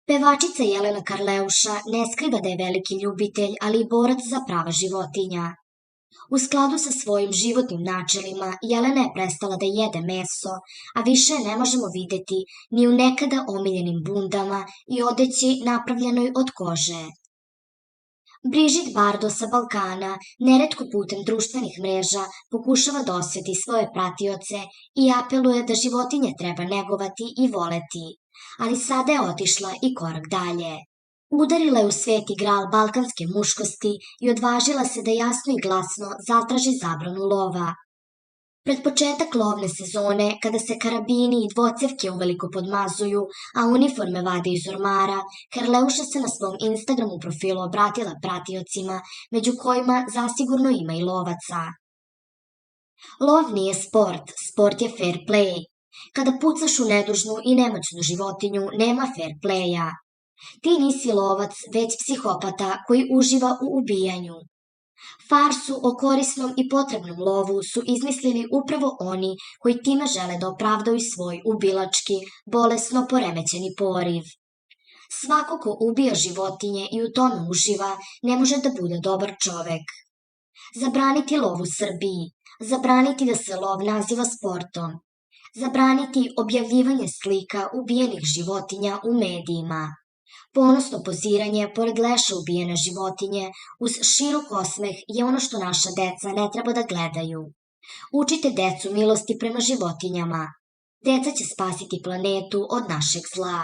Pevačica Jelena Karleuša ne skriva da je veliki ljubitelj, ali i borac za prava životinja. U skladu sa svojim životnim načelima, Jelena je prestala da jede meso, a više je ne možemo videti ni u nekada omiljenim bundama i odeći napravljenoj od kože. Brigitte Bardot sa Balkana neretko putem društvenih mreža pokušava da osveti svoje pratioce i apeluje da životinje treba negovati i voleti, ali sada je otišla i korak dalje. Udarila je u sveti gral balkanske muškosti i odvažila se da jasno i glasno zatraži zabranu lova. Pred početak lovne sezone, kada se karabini i dvocevke uveliko podmazuju, a uniforme vade iz ormara, Karleuša se na svom Instagramu profilu obratila pratiocima, među kojima zasigurno ima i lovaca. Lov nije sport, sport je fair play. Kada pucaš u nedužnu i nemoćnu životinju, nema fair playa. Ti nisi lovac, već psihopata koji uživa u ubijanju. Farsu o korisnom i potrebnom lovu su izmislili upravo oni koji time žele da opravdaju svoj ubilački, bolesno poremećeni poriv. Svako ko ubija životinje i u tome uživa ne može da bude dobar čovek. Zabraniti lov u Srbiji, zabraniti da se lov naziva sportom, zabraniti objavljivanje slika ubijenih životinja u medijima. Ponosno poziranje pored leša ubijene životinje uz širok osmeh je ono što naša deca ne treba da gledaju. Učite decu milosti prema životinjama. Deca će spasiti planetu od našeg zla.